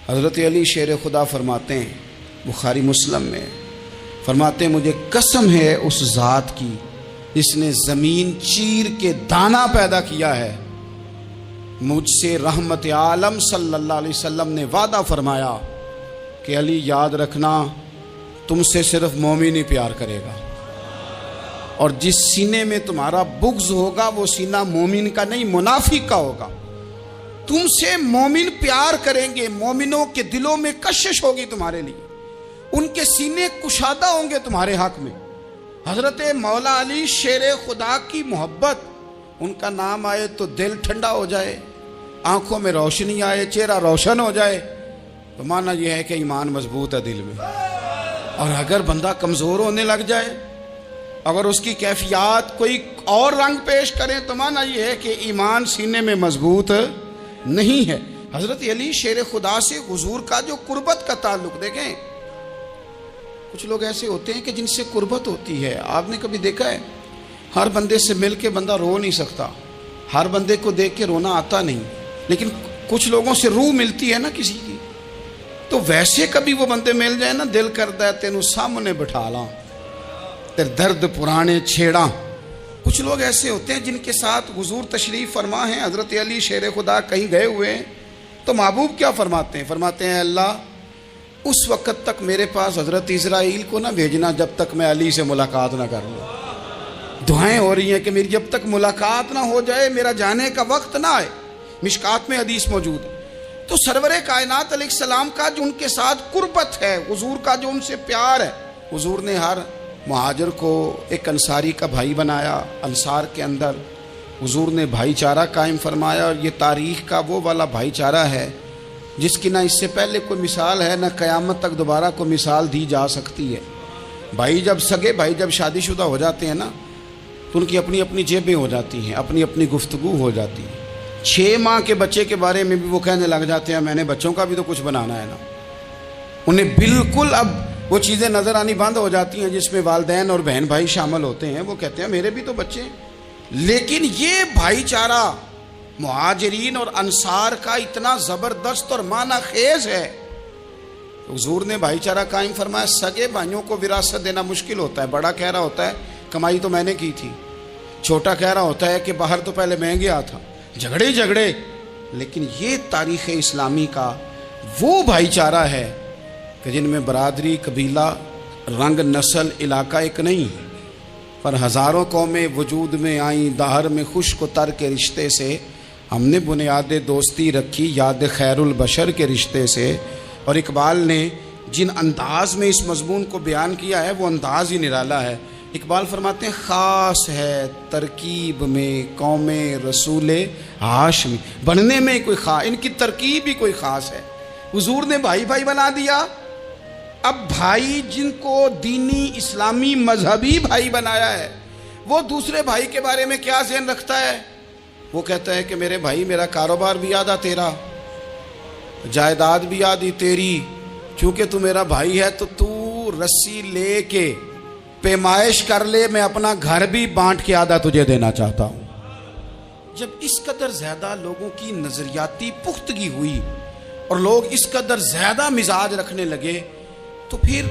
حضرت علی شیر خدا فرماتے ہیں بخاری مسلم میں، فرماتے ہیں مجھے قسم ہے اس ذات کی جس نے زمین چیر کے دانہ پیدا کیا ہے، مجھ سے رحمت عالم صلی اللہ علیہ وسلم نے وعدہ فرمایا کہ علی یاد رکھنا تم سے صرف مومن ہی پیار کرے گا، اور جس سینے میں تمہارا بغض ہوگا وہ سینہ مومن کا نہیں منافق کا ہوگا۔ تم سے مومن پیار کریں گے، مومنوں کے دلوں میں کشش ہوگی تمہارے لیے، ان کے سینے کشادہ ہوں گے تمہارے حق میں۔ حضرت مولا علی شیر خدا کی محبت، ان کا نام آئے تو دل ٹھنڈا ہو جائے، آنکھوں میں روشنی آئے، چہرہ روشن ہو جائے، تو معنی یہ ہے کہ ایمان مضبوط ہے دل میں۔ اور اگر بندہ کمزور ہونے لگ جائے، اگر اس کی کیفیات کوئی اور رنگ پیش کریں، تو معنی یہ ہے کہ ایمان سینے میں مضبوط نہیں ہے۔ حضرت علی شیر خدا سے حضور کا جو قربت کا تعلق، دیکھیں کچھ لوگ ایسے ہوتے ہیں کہ جن سے قربت ہوتی ہے، آپ نے کبھی دیکھا ہے ہر بندے سے مل کے بندہ رو نہیں سکتا، ہر بندے کو دیکھ کے رونا آتا نہیں، لیکن کچھ لوگوں سے روح ملتی ہے نا کسی کی، تو ویسے کبھی وہ بندے مل جائے نا، دل کرتا ہے تینوں سامنے بٹھا لاں تیرے درد پرانے چھیڑاں۔ کچھ لوگ ایسے ہوتے ہیں جن کے ساتھ حضور تشریف فرما ہیں، حضرت علی شیر خدا کہیں گئے ہوئے ہیں، تو محبوب کیا فرماتے ہیں؟ فرماتے ہیں اللہ اس وقت تک میرے پاس حضرت اسرائیل کو نہ بھیجنا جب تک میں علی سے ملاقات نہ کر لوں۔ دعائیں ہو رہی ہیں کہ میری جب تک ملاقات نہ ہو جائے میرا جانے کا وقت نہ آئے، مشکات میں حدیث موجود ہے۔ تو سرور کائنات علیہ السلام کا جو ان کے ساتھ قربت ہے، حضور کا جو ان سے پیار ہے، حضور نے ہر مہاجر کو ایک انصاری کا بھائی بنایا، انصار کے اندر حضور نے بھائی چارہ قائم فرمایا، اور یہ تاریخ کا وہ والا بھائی چارہ ہے جس کی نہ اس سے پہلے کوئی مثال ہے، نہ قیامت تک دوبارہ کوئی مثال دی جا سکتی ہے۔ بھائی جب سگے بھائی جب شادی شدہ ہو جاتے ہیں نا، تو ان کی اپنی اپنی جیبیں ہو جاتی ہیں، اپنی اپنی گفتگو ہو جاتی ہے۔ 6 ماہ کے بچے کے بارے میں بھی وہ کہنے لگ جاتے ہیں میں نے بچوں کا بھی تو کچھ بنانا ہے نا۔ انہیں بالکل اب وہ چیزیں نظر آنی بند ہو جاتی ہیں جس میں والدین اور بہن بھائی شامل ہوتے ہیں، وہ کہتے ہیں میرے بھی تو بچے ہیں۔ لیکن یہ بھائی چارہ مہاجرین اور انصار کا اتنا زبردست اور معنی خیز ہے، حضور نے بھائی چارہ قائم فرمایا۔ سگے بھائیوں کو وراثت دینا مشکل ہوتا ہے، بڑا کہہ رہا ہوتا ہے کمائی تو میں نے کی تھی، چھوٹا کہہ رہا ہوتا ہے کہ باہر تو پہلے میں گیا تھا، جھگڑے۔ لیکن یہ تاریخ اسلامی کا وہ بھائی چارہ ہے کہ جن میں برادری، قبیلہ، رنگ، نسل، علاقہ ایک نہیں، پر ہزاروں قومیں وجود میں آئیں، دہر میں خشک و تر کے رشتے سے ہم نے بنیاد دوستی رکھی، یاد خیر البشر کے رشتے سے۔ اور اقبال نے جن انداز میں اس مضمون کو بیان کیا ہے وہ انداز ہی نرالا ہے۔ اقبال فرماتے ہیں خاص ہے ترکیب میں قوم رسول ہاشمی، بننے میں کوئی خاص، ان کی ترکیب ہی کوئی خاص ہے۔ حضور نے بھائی بھائی بنا دیا۔ اب بھائی جن کو دینی اسلامی مذہبی بھائی بنایا ہے، وہ دوسرے بھائی کے بارے میں کیا ذہن رکھتا ہے؟ وہ کہتا ہے کہ میرے بھائی میرا کاروبار بھی آدھا تیرا، جائیداد بھی آدھی تیری، چونکہ تو میرا بھائی ہے تو تو رسی لے کے پیمائش کر لے، میں اپنا گھر بھی بانٹ کے آدھا تجھے دینا چاہتا ہوں۔ جب اس قدر زیادہ لوگوں کی نظریاتی پختگی ہوئی اور لوگ اس قدر زیادہ مزاج رکھنے لگے، تو پھر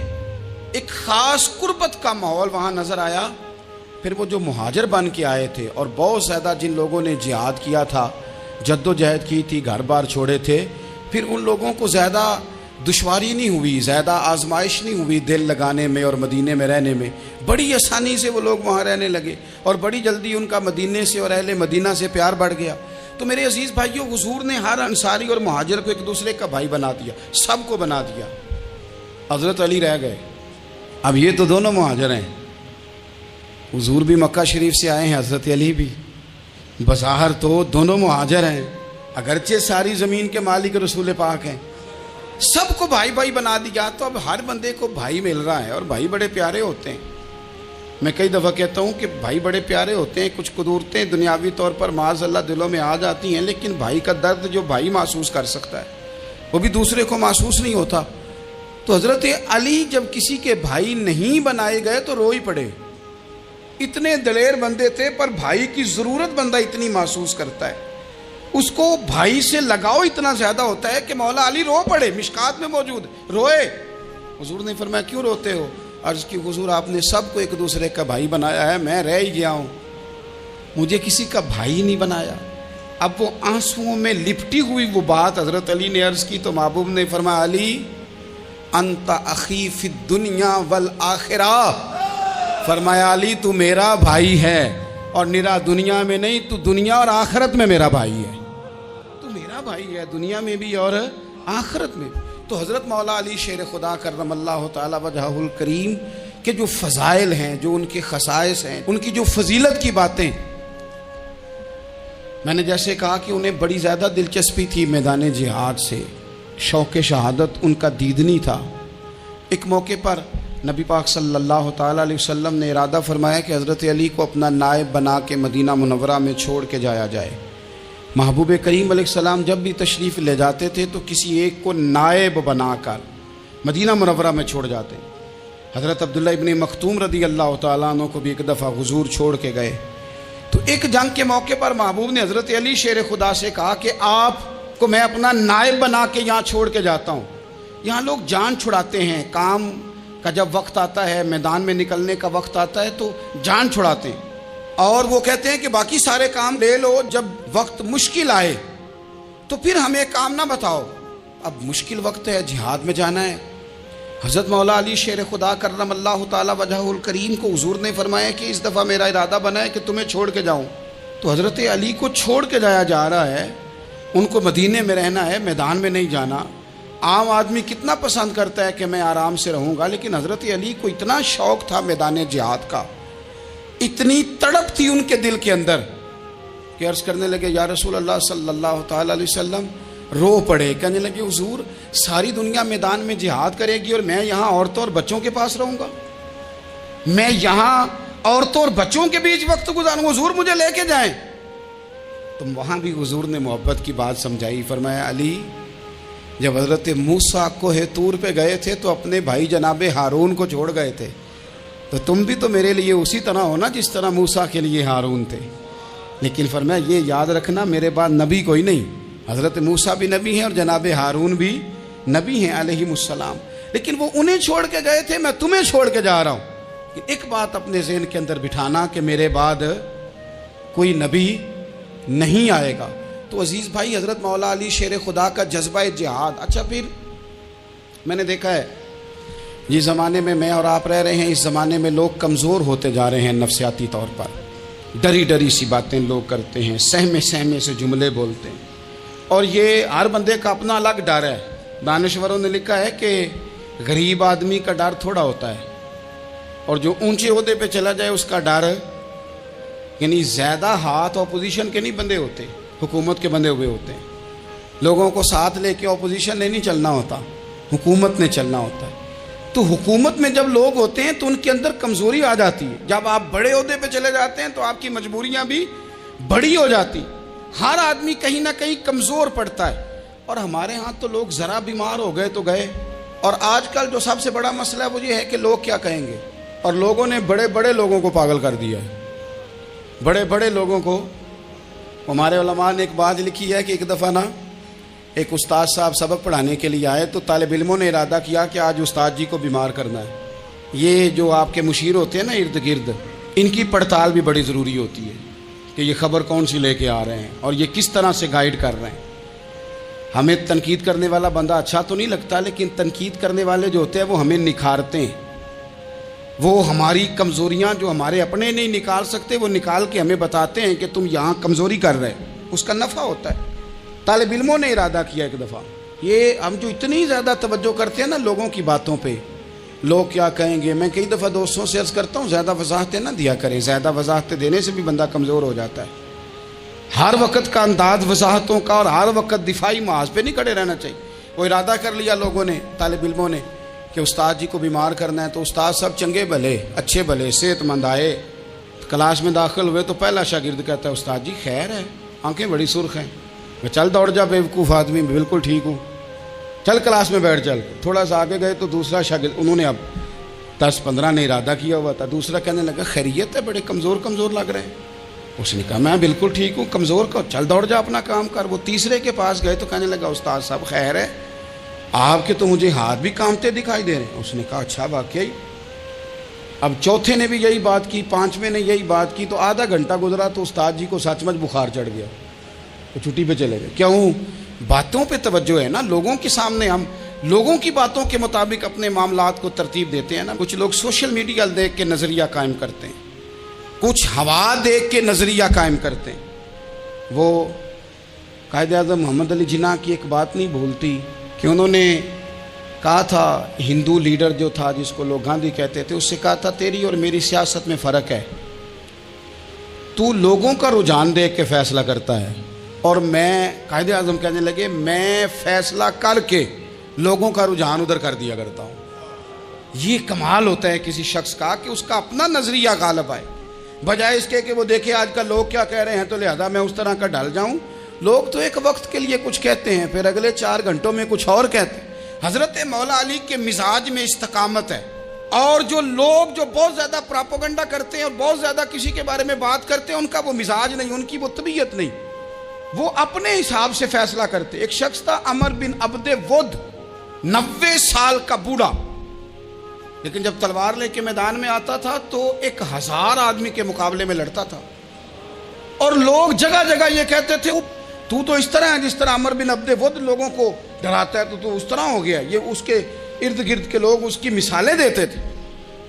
ایک خاص قربت کا ماحول وہاں نظر آیا۔ پھر وہ جو مہاجر بن کے آئے تھے اور بہت زیادہ جن لوگوں نے جہاد کیا تھا، جد و جہد کی تھی، گھر بار چھوڑے تھے، پھر ان لوگوں کو زیادہ دشواری نہیں ہوئی، زیادہ آزمائش نہیں ہوئی دل لگانے میں اور مدینے میں رہنے میں، بڑی آسانی سے وہ لوگ وہاں رہنے لگے، اور بڑی جلدی ان کا مدینے سے اور اہل مدینہ سے پیار بڑھ گیا۔ تو میرے عزیز بھائیوں، حضور نے ہر انصاری اور مہاجر کو ایک دوسرے کا بھائی بنا دیا، سب کو بنا دیا۔ حضرت علی رہ گئے، اب یہ تو دونوں مہاجر ہیں، حضور بھی مکہ شریف سے آئے ہیں، حضرت علی بھی، بظاہر تو دونوں مہاجر ہیں، اگرچہ ساری زمین کے مالک رسول پاک ہیں، سب کو بھائی بھائی بنا دیا۔ تو اب ہر بندے کو بھائی مل رہا ہے، اور بھائی بڑے پیارے ہوتے ہیں۔ میں کئی دفعہ کہتا ہوں کہ بھائی بڑے پیارے ہوتے ہیں، کچھ قدورتیں دنیاوی طور پر معاذ اللہ دلوں میں آ جاتی ہیں، لیکن بھائی کا درد جو بھائی محسوس کر سکتا ہے وہ بھی دوسرے کو محسوس نہیں ہوتا۔ تو حضرت علی جب کسی کے بھائی نہیں بنائے گئے تو رو ہی پڑے، اتنے دلیر بندے تھے، پر بھائی کی ضرورت بندہ اتنی محسوس کرتا ہے۔ اس کو بھائی سے لگاؤ اتنا زیادہ ہوتا ہے کہ مولا علی رو پڑے، مشکات میں موجود روئے۔ حضور نے فرمایا کیوں روتے ہو؟ عرض کی حضور آپ نے سب کو ایک دوسرے کا بھائی بنایا ہے، میں رہ ہی گیا ہوں، مجھے کسی کا بھائی نہیں بنایا۔ اب وہ آنسوؤں میں لپٹی ہوئی وہ بات حضرت علی نے عرض کی تو محبوب نے فرمایا علی انت اخی فی الدنیا والآخرہ، فرمایا علی تو میرا بھائی ہے، اور نرا دنیا میں نہیں، تو دنیا اور آخرت میں میرا بھائی ہے، تو میرا بھائی ہے دنیا میں بھی اور آخرت میں بھی۔ تو حضرت مولا علی شیر خدا کرم اللہ تعالی وجہہ الکریم کے جو فضائل ہیں، جو ان کے خصائص ہیں، ان کی جو فضیلت کی باتیں، میں نے جیسے کہا کہ انہیں بڑی زیادہ دلچسپی تھی میدان جہاد سے، شوق شہادت ان کا دیدنی تھا۔ ایک موقع پر نبی پاک صلی اللہ تعالیٰ علیہ وسلم نے ارادہ فرمایا کہ حضرت علی کو اپنا نائب بنا کے مدینہ منورہ میں چھوڑ کے جایا جائے۔ محبوب کریم علیہ السلام جب بھی تشریف لے جاتے تھے تو کسی ایک کو نائب بنا کر مدینہ منورہ میں چھوڑ جاتے۔ حضرت عبداللہ ابن مختوم رضی اللہ تعالیٰ عنہ کو بھی ایک دفعہ حضور چھوڑ کے گئے، تو ایک جنگ کے موقع پر محبوب نے حضرت علی شیر خدا سے کہا کہ آپ کو میں اپنا نائب بنا کے یہاں چھوڑ کے جاتا ہوں۔ یہاں لوگ جان چھڑاتے ہیں، کام کا جب وقت آتا ہے، میدان میں نکلنے کا وقت آتا ہے تو جان چھڑاتے ہیں، اور وہ کہتے ہیں کہ باقی سارے کام لے لو، جب وقت مشکل آئے تو پھر ہمیں کام نہ بتاؤ۔ اب مشکل وقت ہے، جہاد میں جانا ہے۔ حضرت مولا علی شیر خدا کرم اللہ تعالی وجہہ الکریم کو حضور نے فرمایا کہ اس دفعہ میرا ارادہ بنا ہے کہ تمہیں چھوڑ کے جاؤں۔ تو حضرت علی کو چھوڑ کے جایا جا رہا ہے، ان کو مدینے میں رہنا ہے، میدان میں نہیں جانا۔ عام آدمی کتنا پسند کرتا ہے کہ میں آرام سے رہوں گا، لیکن حضرت علی کو اتنا شوق تھا میدان جہاد کا، اتنی تڑپ تھی ان کے دل کے اندر کہ عرض کرنے لگے یا رسول اللہ صلی اللہ تعالیٰ علیہ وسلم، رو پڑے، کہنے لگے حضور ساری دنیا میدان میں جہاد کرے گی اور میں یہاں عورتوں اور بچوں کے پاس رہوں گا، میں یہاں عورتوں اور بچوں کے بیچ وقت گزاروں، حضور مجھے لے کے جائیں۔ تو وہاں بھی حضور نے محبت کی بات سمجھائی، فرمایا علی جب حضرت موسیٰ کوہ طور پہ گئے تھے تو اپنے بھائی جناب ہارون کو چھوڑ گئے تھے، تو تم بھی تو میرے لیے اسی طرح ہونا جس طرح موسیٰ کے لیے ہارون تھے۔ لیکن فرمایا یہ یاد رکھنا میرے بعد نبی کوئی نہیں، حضرت موسیٰ بھی نبی ہیں اور جناب ہارون بھی نبی ہیں علیہم السلام، لیکن وہ انہیں چھوڑ کے گئے تھے، میں تمہیں چھوڑ کے جا رہا ہوں۔ ایک بات اپنے ذہن کے اندر بٹھانا کہ میرے بعد کوئی نبی نہیں آئے گا۔ تو عزیز بھائی، حضرت مولا علی شیر خدا کا جذبہ جہاد۔ اچھا پھر میں نے دیکھا ہے جس زمانے میں اور آپ رہ رہے ہیں، اس زمانے میں لوگ کمزور ہوتے جا رہے ہیں نفسیاتی طور پر، ڈری ڈری سی باتیں لوگ کرتے ہیں، سہمے سہمے سے جملے بولتے ہیں، اور یہ ہر بندے کا اپنا الگ ڈر ہے۔ دانشوروں نے لکھا ہے کہ غریب آدمی کا ڈر تھوڑا ہوتا ہے، اور جو اونچے عہدے پہ چلا جائے اس کا ڈر، یعنی زیادہ ہاتھ اپوزیشن کے نہیں بندے ہوتے، حکومت کے بندے ہوئے ہوتے ہیں۔ لوگوں کو ساتھ لے کے اپوزیشن نے نہیں چلنا ہوتا، حکومت نے چلنا ہوتا ہے۔ تو حکومت میں جب لوگ ہوتے ہیں تو ان کے اندر کمزوری آ جاتی ہے، جب آپ بڑے عہدے پہ چلے جاتے ہیں تو آپ کی مجبوریاں بھی بڑی ہو جاتی، ہر آدمی کہیں نہ کہیں کمزور پڑتا ہے۔ اور ہمارے ہاں تو لوگ ذرا بیمار ہو گئے تو گئے، اور آج کل جو سب سے بڑا مسئلہ ہے وہ یہ ہے کہ لوگ کیا کہیں گے، اور لوگوں نے بڑے بڑے لوگوں کو پاگل کر دیا ہے، بڑے بڑے لوگوں کو۔ ہمارے علماء نے ایک بات لکھی ہے کہ ایک دفعہ نا ایک استاد صاحب سبق پڑھانے کے لیے آئے تو طالب علموں نے ارادہ کیا کہ آج استاد جی کو بیمار کرنا ہے۔ یہ جو آپ کے مشیر ہوتے ہیں نا ارد گرد، ان کی پڑتال بھی بڑی ضروری ہوتی ہے کہ یہ خبر کون سی لے کے آ رہے ہیں اور یہ کس طرح سے گائیڈ کر رہے ہیں۔ ہمیں تنقید کرنے والا بندہ اچھا تو نہیں لگتا، لیکن تنقید کرنے والے جو ہوتے ہیں وہ ہمیں نکھارتے ہیں، وہ ہماری کمزوریاں جو ہمارے اپنے نہیں نکال سکتے وہ نکال کے ہمیں بتاتے ہیں کہ تم یہاں کمزوری کر رہے، اس کا نفع ہوتا ہے۔ طالب علموں نے ارادہ کیا ایک دفعہ، یہ ہم جو اتنی زیادہ توجہ کرتے ہیں نا لوگوں کی باتوں پہ، لوگ کیا کہیں گے، میں کئی دفعہ دوستوں سے عرض کرتا ہوں زیادہ وضاحتیں نہ دیا کریں، زیادہ وضاحتیں دینے سے بھی بندہ کمزور ہو جاتا ہے۔ ہر وقت کا انداز وضاحتوں کا اور ہر وقت دفاعی محاذ پہ نہیں کھڑے رہنا چاہیے۔ وہ ارادہ کر لیا لوگوں نے، طالب علموں نے، کہ استاد جی کو بیمار کرنا ہے، تو استاد سب چنگے بھلے اچھے بھلے صحت مند آئے، کلاس میں داخل ہوئے تو پہلا شاگرد کہتا ہے استاد جی خیر ہے، آنکھیں بڑی سرخ ہیں۔ میں چل دوڑ جا بیوقوف آدمی، بالکل ٹھیک ہوں، چل کلاس میں بیٹھ چل۔ تھوڑا سا آگے گئے تو دوسرا شاگرد، انہوں نے اب 10-15 نے ارادہ کیا ہوا تھا، دوسرا کہنے لگا خیریت ہے، بڑے کمزور کمزور لگ رہے ہیں۔ اس نے کہا میں بالکل ٹھیک ہوں، کمزور کو چل دوڑ جا اپنا کام کر۔ وہ تیسرے کے پاس گئے تو کہنے لگا استاد صاحب خیر ہے، آپ کے تو مجھے ہاتھ بھی کامتے دکھائی دے رہے ہیں۔ اس نے کہا اچھا واقعی۔ اب چوتھے نے بھی یہی بات کی، پانچویں نے یہی بات کی، تو آدھا گھنٹہ گزرا تو استاد جی کو سچ مچ بخار چڑھ گیا، وہ چھٹی پہ چلے گئے۔ کیوں؟ باتوں پہ توجہ ہے نا، لوگوں کے سامنے ہم لوگوں کی باتوں کے مطابق اپنے معاملات کو ترتیب دیتے ہیں نا۔ کچھ لوگ سوشل میڈیا دیکھ کے نظریہ قائم کرتے ہیں، کچھ ہوا دیکھ کے نظریہ قائم کرتے ہیں۔ وہ قائد اعظم محمد علی جناح کی ایک بات نہیں بھولتی کہ انہوں نے کہا تھا، ہندو لیڈر جو تھا جس کو لوگ گاندھی کہتے تھے، اس سے کہا تھا تیری اور میری سیاست میں فرق ہے، تو لوگوں کا رجحان دیکھ کے فیصلہ کرتا ہے، اور میں قائد اعظم کہنے لگے میں فیصلہ کر کے لوگوں کا رجحان ادھر کر دیا کرتا ہوں۔ یہ کمال ہوتا ہے کسی شخص کا کہ اس کا اپنا نظریہ غالب آئے، بجائے اس کے کہ وہ دیکھے آج کل لوگ کیا کہہ رہے ہیں تو لہذا میں اس طرح کا ڈھل جاؤں۔ لوگ تو ایک وقت کے لیے کچھ کہتے ہیں، پھر اگلے 4 گھنٹوں میں کچھ اور کہتے ہیں۔ حضرت مولا علی کے مزاج میں استقامت ہے، اور جو لوگ جو بہت زیادہ پراپوگنڈا کرتے ہیں اور بہت زیادہ کسی کے بارے میں بات کرتے ہیں، ان کا وہ مزاج نہیں، ان کی وہ طبیعت نہیں، وہ اپنے حساب سے فیصلہ کرتے۔ ایک شخص تھا عمر بن عبد ود، 90 سال کا بوڑھا، لیکن جب تلوار لے کے میدان میں آتا تھا تو 1000 آدمی کے مقابلے میں لڑتا تھا، اور لوگ جگہ جگہ یہ کہتے تھے تو اس طرح ہے جس طرح عمر بن عبد ود لوگوں کو ڈراتا ہے، تو اس طرح ہو گیا۔ یہ اس کے ارد گرد کے لوگ اس کی مثالیں دیتے تھے۔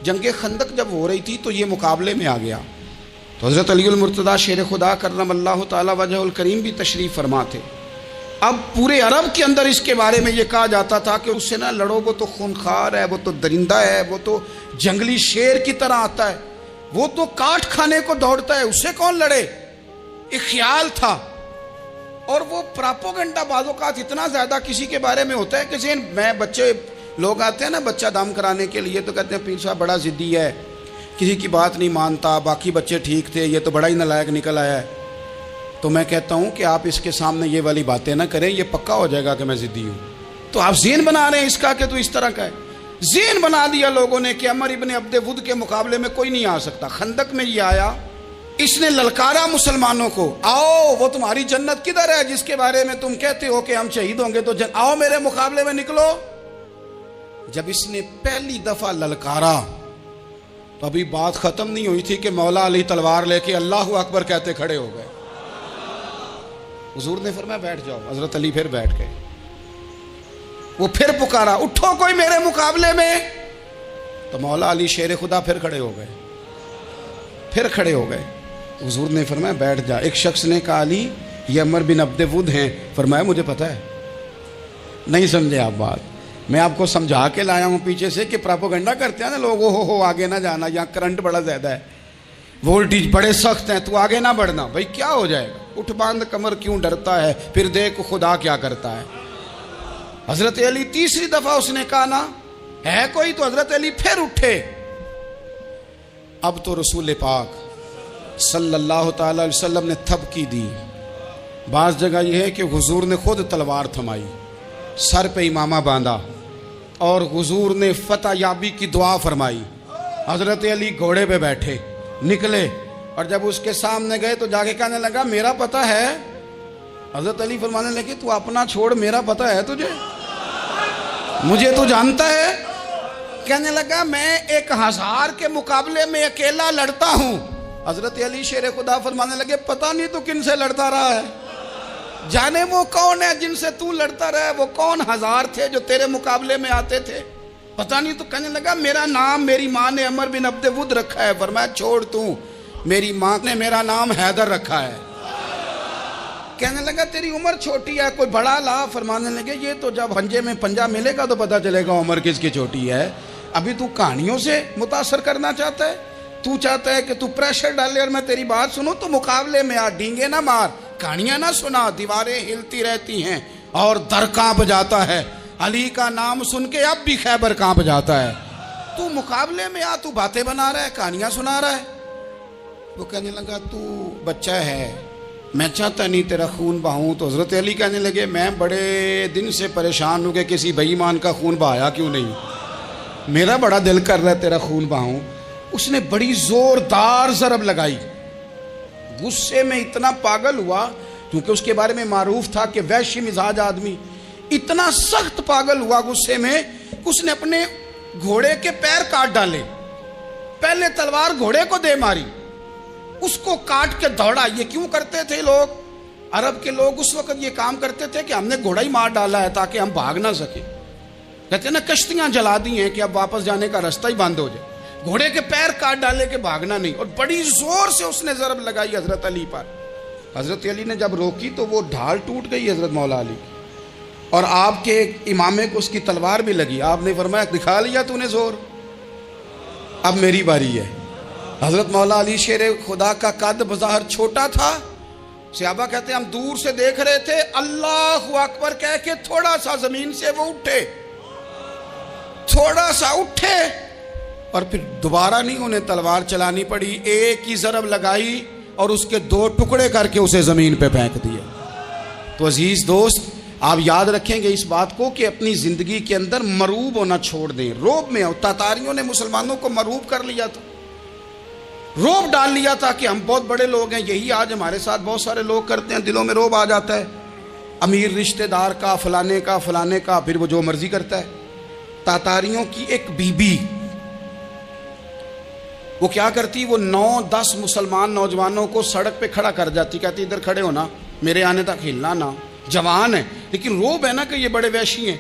جنگ خندق جب ہو رہی تھی تو یہ مقابلے میں آ گیا، تو حضرت علی المرتضیٰ شیر خدا کرم اللہ تعالی وجہ الکریم بھی تشریف فرما تھے۔ اب پورے عرب کے اندر اس کے بارے میں یہ کہا جاتا تھا کہ اس سے نہ لڑو، وہ تو خونخوار ہے، وہ تو درندہ ہے، وہ تو جنگلی شیر کی طرح آتا ہے، وہ تو کاٹ کھانے کو دوڑتا ہے، اس سے کون لڑے۔ ایک خیال تھا، اور وہ پراپوگنڈا بعض اوقات اتنا زیادہ کسی کے بارے میں ہوتا ہے کہ ذہن میں بچے لوگ آتے ہیں نا بچہ دم کرانے کے لیے، تو کہتے ہیں پیر صاحب بڑا ضدی ہے، کسی کی بات نہیں مانتا، باقی بچے ٹھیک تھے، یہ تو بڑا ہی نالائق نکل آیا ہے۔ تو میں کہتا ہوں کہ آپ اس کے سامنے یہ والی باتیں نہ کریں، یہ پکا ہو جائے گا کہ میں ضدی ہوں۔ تو آپ ذہن بنا رہے ہیں اس کا کہ تو اس طرح کا ہے۔ ذہن بنا دیا لوگوں نے کہ عمر ابن عبد ود کے مقابلے میں کوئی نہیں آ سکتا۔ خندق میں یہ آیا، اس نے للکارا مسلمانوں کو، آؤ وہ تمہاری جنت کدھر ہے جس کے بارے میں تم کہتے ہو کہ ہم شہید ہوں گے، تو آؤ میرے مقابلے میں نکلو۔ جب اس نے پہلی دفعہ للکارا تو ابھی بات ختم نہیں ہوئی تھی کہ مولا علی تلوار لے کے اللہ اکبر کہتے کھڑے ہو گئے۔ حضور نے فرمایا بیٹھ جاؤ، حضرت علی پھر بیٹھ گئے۔ وہ پھر پکارا اٹھو کوئی میرے مقابلے میں، تو مولا علی شیر خدا پھر کھڑے ہو گئے، پھر کھڑے ہو گئے۔ حضور نے فرمایا بیٹھ جا۔ ایک شخص نے کہا علی یہ عمر بن عبد ود ہیں، فرمایا مجھے پتہ ہے۔ نہیں سمجھے آپ بات، میں آپ کو سمجھا کے لایا ہوں پیچھے سے کہ پراپوگنڈا کرتے ہیں نا لوگ، ہو آگے نہ جانا، یہاں کرنٹ بڑا زیادہ ہے، وولٹیج بڑے سخت ہیں، تو آگے نہ بڑھنا۔ بھائی کیا ہو جائے گا، اٹھ باندھ کمر کیوں ڈرتا ہے، پھر دیکھ خدا کیا کرتا ہے۔ حضرت علی تیسری دفعہ اس نے کہا نا ہے کوئی، تو حضرت علی پھر اٹھے۔ اب تو رسول پاک صلی اللہ تعالی علیہ وسلم نے تھپکی دی۔ بعض جگہ یہ ہے کہ حضور نے خود تلوار تھمائی، سر پہ امامہ باندھا، اور حضور نے فتح یابی کی دعا فرمائی۔ حضرت علی گھوڑے پہ بیٹھے نکلے، اور جب اس کے سامنے گئے تو جا کے کہنے لگا میرا پتہ ہے۔ حضرت علی فرمانے لگے تو اپنا چھوڑ، میرا پتہ ہے تجھے، مجھے تو جانتا ہے۔ کہنے لگا میں 1000 کے مقابلے میں اکیلا لڑتا ہوں۔ حضرت علی شیر خدا فرمانے لگے پتہ نہیں تو کن سے لڑتا رہا ہے، جانے وہ کون ہے جن سے تو لڑتا رہا ہے، وہ کون 1000 تھے جو تیرے مقابلے میں آتے تھے، پتہ نہیں۔ تو کہنے لگا میرا نام میری ماں نے عمر بن عبد ود رکھا ہے۔ فرمایا چھوڑ تو، میری ماں نے میرا نام حیدر رکھا ہے۔ کہنے لگا تیری عمر چھوٹی ہے، کوئی بڑا لا۔ فرمانے لگے یہ تو جب پنجے میں پنجہ ملے گا تو پتہ چلے گا عمر کس کی چھوٹی ہے، ابھی تو کہانیوں سے متاثر کرنا چاہتا ہے، تو چاہتا ہے کہ تو پریشر ڈالے اور میں تیری بات سنوں، تو مقابلے میں آ، ڈینگے نہ مار، کہانیاں نہ سنا، دیواریں ہلتی رہتی ہیں اور در کانپ جاتا ہے۔ علی کا نام سن کے اب بھی خیبر کانپ جاتا ہے۔ تو مقابلے میں آ، تو باتیں بنا رہا ہے، کہانیاں سنا رہا ہے۔ وہ کہنے لگا تو بچہ ہے، میں چاہتا نہیں تیرا خون بہاؤں۔ تو حضرت علی کہنے لگے میں بڑے دن سے پریشان ہوں کہ کسی بے ایمان کا خون بہایا کیوں نہیں، میرا بڑا دل کر رہا ہے تیرا خون بہاؤں۔ اس نے بڑی زوردار ضرب لگائی، غصے میں اتنا پاگل ہوا، کیونکہ اس کے بارے میں معروف تھا کہ وحشی مزاج آدمی، اتنا سخت پاگل ہوا غصے میں کہ اس نے اپنے گھوڑے کے پیر کاٹ ڈالے. پہلے تلوار گھوڑے کو دے ماری، اس کو کاٹ کے دوڑا. یہ کیوں کرتے تھے لوگ؟ عرب کے لوگ اس وقت یہ کام کرتے تھے کہ ہم نے گھوڑا ہی مار ڈالا ہے تاکہ ہم بھاگ نہ سکیں. کہتے ہیں نا کشتیاں جلا دی ہیں کہ اب واپس جانے کا راستہ ہی بند ہو جائے. گھوڑے کے پیر کاٹ ڈالے کہ بھاگنا نہیں. اور بڑی زور سے اس نے ضرب لگائی حضرت علی پر. حضرت علی نے جب روکی تو وہ ڈھال ٹوٹ گئی حضرت مولا علی کی، اور آپ کے امامے کو اس کی تلوار بھی لگی. آپ نے فرمایا دکھا لیا تو نے زور، اب میری باری ہے. حضرت مولا علی شیر خدا کا قد بظاہر چھوٹا تھا. صحابہ کہتے ہیں ہم دور سے دیکھ رہے تھے، اللہ اکبر کہہ کے تھوڑا سا زمین سے وہ اٹھے، تھوڑا سا اٹھے، اور پھر دوبارہ نہیں انہیں تلوار چلانی پڑی. ایک ہی ضرب لگائی اور اس کے 2 ٹکڑے کر کے اسے زمین پہ پھینک دیا. تو عزیز دوست، آپ یاد رکھیں گے اس بات کو کہ اپنی زندگی کے اندر مروب ہونا چھوڑ دیں. روب میں تاتاریوں نے مسلمانوں کو مروب کر لیا تھا، روب ڈال لیا تھا کہ ہم بہت بڑے لوگ ہیں. یہی آج ہمارے ساتھ بہت سارے لوگ کرتے ہیں. دلوں میں روب آ جاتا ہے، امیر رشتہ دار کا، فلانے کا فلانے کا، پھر وہ جو مرضی کرتا ہے. تاتاریوں کی ایک بی بی، وہ کیا کرتی، وہ 9-10 مسلمان نوجوانوں کو سڑک پہ کھڑا کر جاتی. کہتی ادھر کھڑے ہونا، میرے آنے تک ہلنا نہ. جوان ہے لیکن روب ہے نا کہ یہ بڑے وحشی ہیں.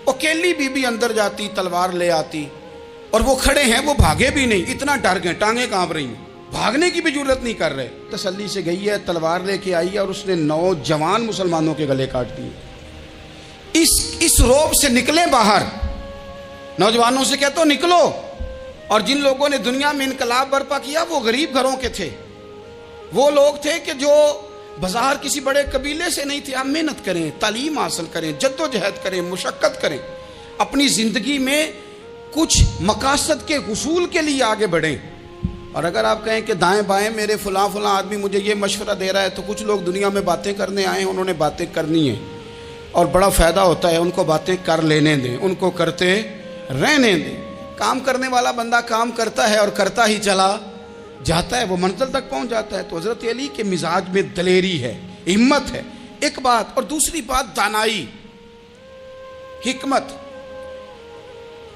اکیلی بی بی اندر جاتی، تلوار لے آتی، اور وہ کھڑے ہیں، وہ بھاگے بھی نہیں، اتنا ڈر گئے، ٹانگیں کانپ رہی ہیں، بھاگنے کی بھی جرت نہیں کر رہے. تسلی سے گئی ہے، تلوار لے کے آئی ہے، اور اس نے 9 جوان مسلمانوں کے گلے کاٹ دیے. اس روب سے نکلیں باہر. نوجوانوں سے کہتا ہوں نکلو. اور جن لوگوں نے دنیا میں انقلاب برپا کیا وہ غریب گھروں کے تھے. وہ لوگ تھے کہ جو بظاہر کسی بڑے قبیلے سے نہیں تھے. آپ محنت کریں، تعلیم حاصل کریں، جد و جہد کریں، مشقت کریں، اپنی زندگی میں کچھ مقاصد کے حصول کے لیے آگے بڑھیں. اور اگر آپ کہیں کہ دائیں بائیں میرے فلاں آدمی مجھے یہ مشورہ دے رہا ہے، تو کچھ لوگ دنیا میں باتیں کرنے آئے ہیں، انہوں نے باتیں کرنی ہیں اور بڑا فائدہ ہوتا ہے. ان کو باتیں کر لینے دیں، ان کو کرتے رہنے دیں. کام کرنے والا بندہ کام کرتا ہے اور کرتا ہی چلا جاتا ہے، وہ منزل تک پہنچ جاتا ہے. تو حضرت علی کے مزاج میں دلیری ہے، ہمت ہے، ایک بات. اور دوسری بات دانائی، حکمت.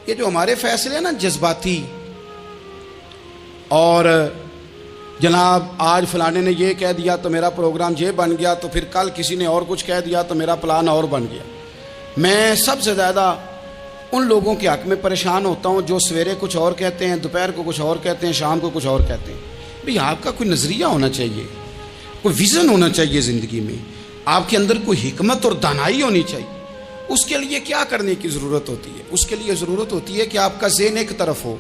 یہ جو ہمارے فیصلے ہیں نا جذباتی، اور جناب آج فلانے نے یہ کہہ دیا تو میرا پروگرام یہ بن گیا، تو پھر کل کسی نے اور کچھ کہہ دیا تو میرا پلان اور بن گیا. میں سب سے زیادہ ان لوگوں کے حق میں پریشان ہوتا ہوں جو سویرے کچھ اور کہتے ہیں، دوپہر کو کچھ اور کہتے ہیں، شام کو کچھ اور کہتے ہیں. بھئی آپ کا کوئی نظریہ ہونا چاہیے، کوئی ویژن ہونا چاہیے زندگی میں، آپ کے اندر کوئی حکمت اور دانائی ہونی چاہیے. اس کے لیے کیا کرنے کی ضرورت ہوتی ہے؟ اس کے لیے ضرورت ہوتی ہے کہ آپ کا ذہن ایک طرف ہو.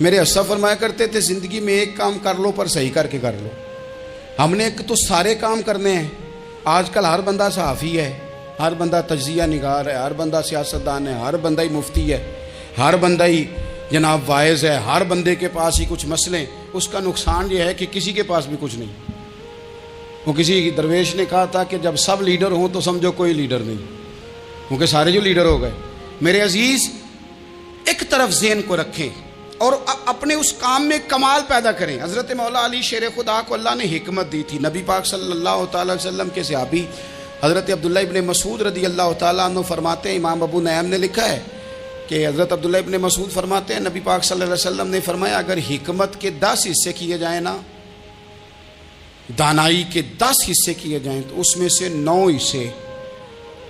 میرے اسلاف فرمایا کرتے تھے زندگی میں ایک کام کر لو پر صحیح کر کے کر لو. ہم نے ایک تو سارے کام کرنے ہیں. آج کل ہر بندہ صحافی ہے، ہر بندہ تجزیہ نگار ہے، ہر بندہ سیاستدان ہے، ہر بندہ ہی مفتی ہے، ہر بندہ ہی جناب واعظ ہے، ہر بندے کے پاس ہی کچھ مسئلے. اس کا نقصان یہ ہے کہ کسی کے پاس بھی کچھ نہیں. وہ کسی درویش نے کہا تھا کہ جب سب لیڈر ہوں تو سمجھو کوئی لیڈر نہیں، کیونکہ سارے جو لیڈر ہو گئے. میرے عزیز، ایک طرف ذہن کو رکھیں اور اپنے اس کام میں کمال پیدا کریں. حضرت مولا علی شیر خدا کو اللہ نے حکمت دی تھی. نبی پاک صلی اللہ تعالی وسلم کے صحابی حضرت عبداللہ ابن مسعود رضی اللہ تعالیٰ عنہ فرماتے ہیں، امام ابو نعیم نے لکھا ہے کہ حضرت عبداللہ ابن مسعود فرماتے ہیں نبی پاک صلی اللہ علیہ وسلم نے فرمایا اگر حکمت کے 10 حصے کیے جائیں نا، دانائی کے 10 حصے کیے جائیں، تو اس میں سے 9 حصے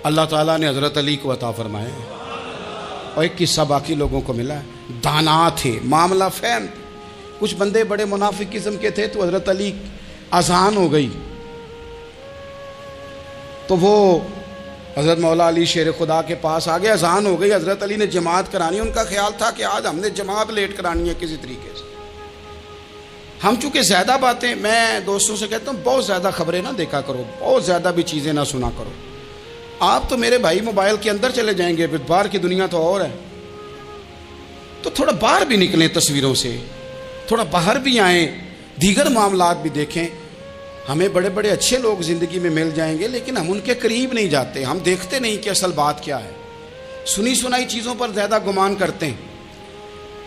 اللہ تعالیٰ نے حضرت علی کو عطا فرمائے ہیں، اور ایک حصہ باقی لوگوں کو ملا ہے. دانا تھے، معاملہ فہم. کچھ بندے بڑے منافق قسم کے تھے، تو حضرت علی اذان ہو گئی تو وہ حضرت مولا علی شیر خدا کے پاس آگے. اذان ہو گئی، حضرت علی نے جماعت کرانی. ان کا خیال تھا کہ آج ہم نے جماعت لیٹ کرانی ہے کسی طریقے سے. ہم چونکہ زیادہ باتیں، میں دوستوں سے کہتا ہوں بہت زیادہ خبریں نہ دیکھا کرو، بہت زیادہ بھی چیزیں نہ سنا کرو. آپ تو میرے بھائی موبائل کے اندر چلے جائیں گے، پھر باہر کی دنیا تو اور ہے. تو تھوڑا باہر بھی نکلیں تصویروں سے، تھوڑا باہر بھی آئیں، دیگر معاملات بھی دیکھیں. ہمیں بڑے بڑے اچھے لوگ زندگی میں مل جائیں گے، لیکن ہم ان کے قریب نہیں جاتے. ہم دیکھتے نہیں کہ اصل بات کیا ہے، سنی سنائی چیزوں پر زیادہ گمان کرتے ہیں.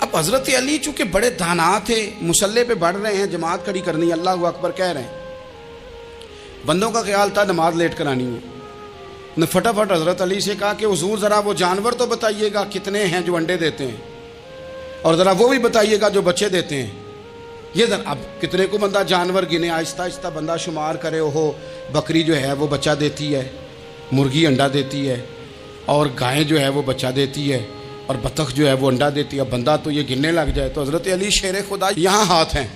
اب تو حضرت علی چونکہ بڑے دانا تھے، مصلے پہ بڑھ رہے ہیں، جماعت کھڑی کرنی، اللہ اکبر کہہ رہے ہیں، بندوں کا خیال تھا نماز لیٹ کرانی ہے، نے فٹافٹ حضرت علی سے کہا کہ حضور ذرا وہ جانور تو بتائیے گا کتنے ہیں جو انڈے دیتے ہیں، اور ذرا وہ بھی بتائیے گا جو بچے دیتے ہیں۔ یہ ذرا اب کتنے کو بندہ جانور گنے، آہستہ آہستہ بندہ شمار کرے، ہو بکری جو ہے وہ بچہ دیتی ہے، مرغی انڈا دیتی ہے، اور گائیں جو ہے وہ بچہ دیتی ہے، اور بطخ جو ہے وہ انڈا دیتی ہے، بندہ تو یہ گننے لگ جائے۔ تو حضرت علی شیر خدا یہاں ہاتھ ہیں،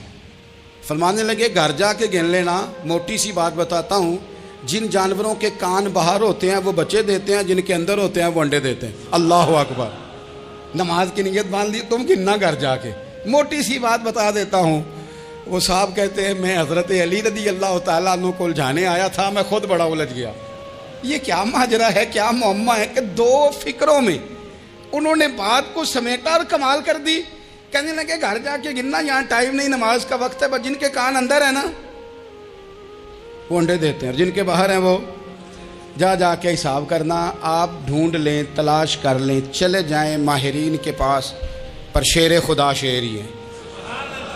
فرمانے لگے گھر جا کے گن لینا، موٹی سی بات بتاتا ہوں، جن جانوروں کے کان باہر ہوتے ہیں وہ بچے دیتے ہیں، جن کے اندر ہوتے ہیں وہ انڈے دیتے ہیں۔ اللہ اکبر، نماز کی نیت باندھ لی، تم گننا گھر جا کے۔ موٹی سی بات بتا دیتا ہوں، وہ صاحب کہتے ہیں میں حضرت علی رضی اللہ تعالیٰ عنہ کو الجھانے آیا تھا، میں خود بڑا الجھ گیا۔ یہ کیا ماجرا ہے، کیا معمہ ہے کہ دو فکروں میں انہوں نے بات کو سمیٹا اور کمال کر دی۔ کہنے لگے گھر جا کے گننا، یہاں ٹائم نہیں، نماز کا وقت ہے، بس جن کے کان اندر ہے نا وہ انڈے دیتے ہیں، اور جن کے باہر ہیں وہ جا کے حساب کرنا۔ آپ ڈھونڈ لیں، تلاش کر لیں، چلے جائیں ماہرین کے پاس، پر شیر خدا شیر ہی ہے۔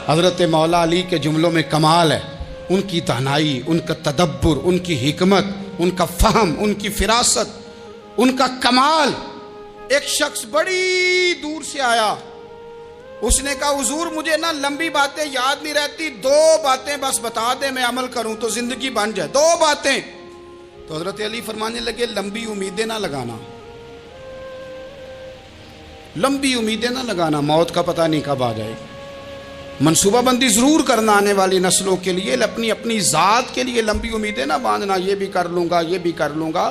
حضرت مولا علی کے جملوں میں کمال ہے، ان کی دانائی، ان کا تدبر، ان کی حکمت، ان کا فہم، ان کی فراست، ان کا کمال۔ ایک شخص بڑی دور سے آیا، اس نے کہا حضور مجھے نا لمبی باتیں یاد نہیں رہتی، 2 باتیں بس بتا دیں میں عمل کروں تو زندگی بن جائے، 2 باتیں۔ تو حضرت علی فرمانے لگے لمبی امیدیں نہ لگانا، لمبی امیدیں نہ لگانا، موت کا پتہ نہیں کب آ جائے گی۔ منصوبہ بندی ضرور کرنا آنے والی نسلوں کے لیے، اپنی ذات کے لیے لمبی امیدیں نہ باندھنا، یہ بھی کر لوں گا، یہ بھی کر لوں گا۔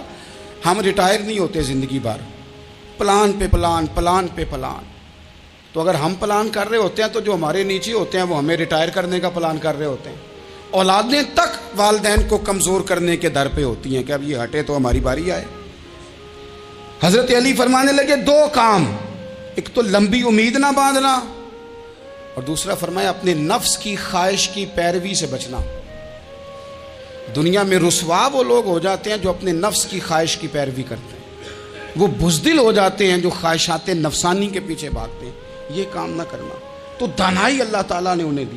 ہم ریٹائر نہیں ہوتے زندگی بھر، پلان پہ پلان، پلان پہ پلان۔ تو اگر ہم پلان کر رہے ہوتے ہیں تو جو ہمارے نیچے ہوتے ہیں وہ ہمیں ریٹائر کرنے کا پلان کر رہے ہوتے ہیں۔ اولادیں تک والدین کو کمزور کرنے کے در پہ ہوتی ہیں کہ اب یہ ہٹے تو ہماری باری آئے۔ حضرت علی فرمانے لگے 2 کام، ایک تو لمبی امید نہ باندھنا، اور دوسرا فرمایا اپنے نفس کی خواہش کی پیروی سے بچنا۔ دنیا میں رسوا وہ لوگ ہو جاتے ہیں جو اپنے نفس کی خواہش کی پیروی کرتے ہیں، وہ بزدل ہو جاتے ہیں جو خواہشات نفسانی کے پیچھے بھاگتے ہیں۔ یہ کام نہ کرنا۔ تو دانائی اللہ تعالیٰ نے انہیں دی۔